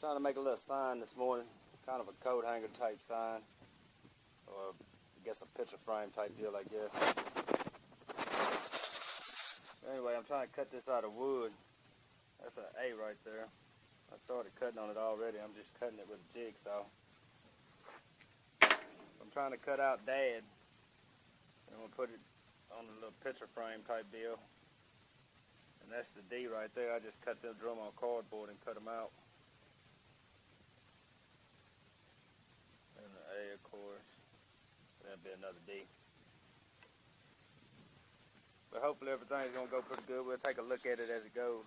Trying to make a little sign this morning, kind of a coat hanger type sign, or I guess a picture frame type deal, I guess. Anyway, I'm trying to cut this out of wood. That's an A right there. I started cutting on it already. I'm just cutting it with a jigsaw. I'm trying to cut out Dad, and I'm gonna put it on a little picture frame type deal. And that's the D right there. I just cut the drum on cardboard and cut them out. And the A, of course. That'll be another D. But hopefully everything's gonna go pretty good. We'll take a look at it as it goes.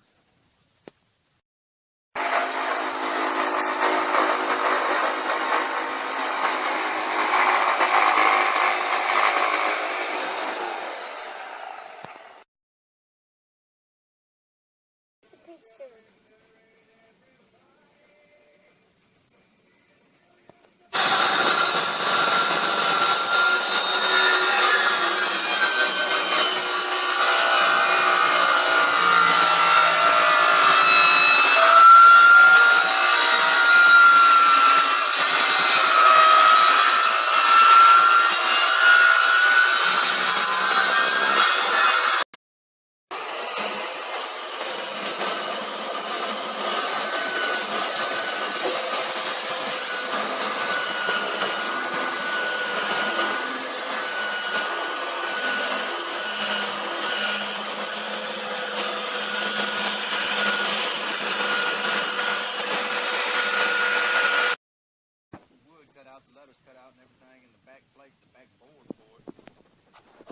Cut out and everything in the back plate, the back board for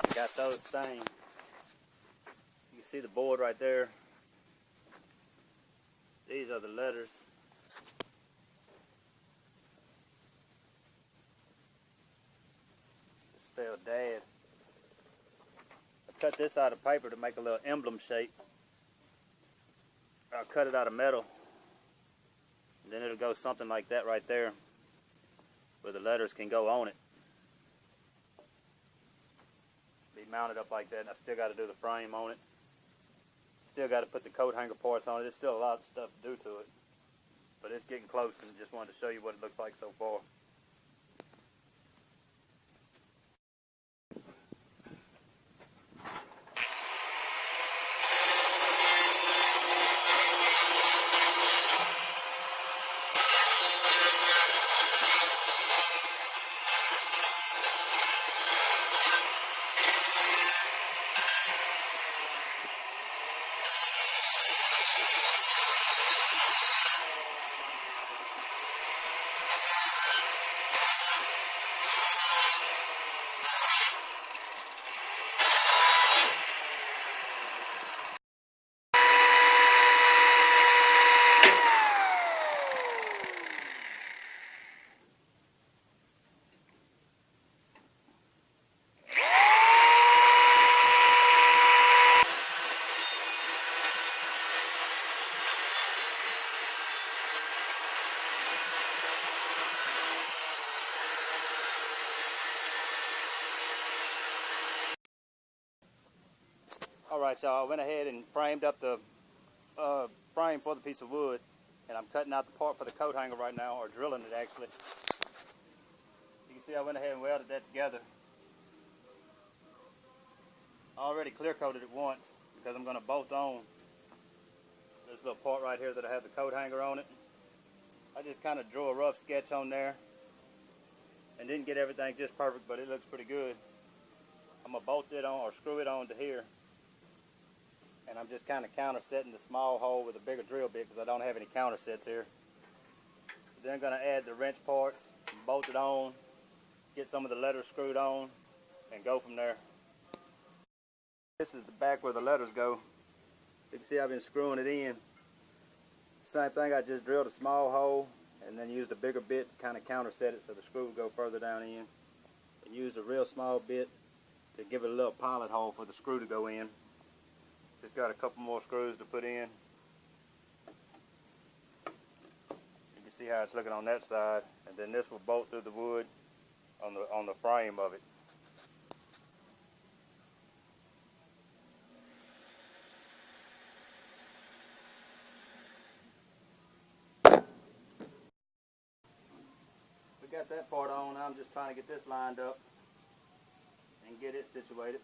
it. Got those stained. You can see the board right there. These are the letters. It's spelled Dad. I cut this out of paper to make a little emblem shape. I'll cut it out of metal. And then it'll go something like that right there, where the letters can go on it. Be mounted up like that, and I still got to do the frame on it. Still got to put the coat hanger parts on it. There's still a lot of stuff to do to it. But it's getting close, and just wanted to show you what it looks like so far. Alright, y'all, I went ahead and framed up the frame for the piece of wood, and I'm cutting out the part for the coat hanger right now, or drilling it actually. You can see I went ahead and welded that together. I already clear coated it once because I'm going to bolt on this little part right here that I have the coat hanger on it. I just kind of drew a rough sketch on there and didn't get everything just perfect, but it looks pretty good. I'm going to bolt it on or screw it on to here. And I'm just kind of countersetting the small hole with a bigger drill bit because I don't have any countersets here. Then I'm going to add the wrench parts, bolt it on, get some of the letters screwed on, and go from there. This is the back where the letters go. You can see I've been screwing it in. Same thing, I just drilled a small hole and then used a bigger bit to kind of counterset it so the screw would go further down in. And used a real small bit to give it a little pilot hole for the screw to go in. Just got a couple more screws to put in. You can see how it's looking on that side, and then this will bolt through the wood on the frame of it. got that part on, I'm just trying to get this lined up and get it situated.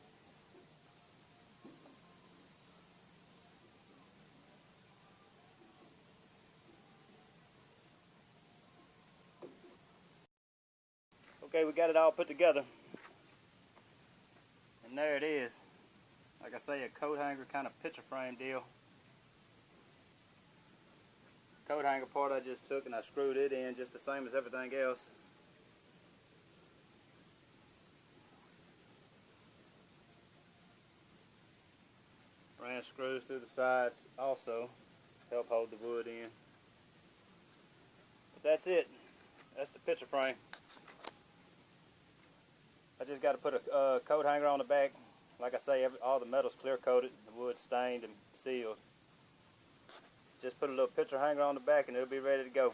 Okay, we got it all put together. And there it is. Like I say, a coat hanger kind of picture frame deal. Coat hanger part I just took and I screwed it in just the same as everything else. Ran screws through the sides also to help hold the wood in. But that's it. That's the picture frame. I just got to put a coat hanger on the back. Like I say, all the metal's clear coated, the wood's stained and sealed. Just put a little picture hanger on the back and it'll be ready to go.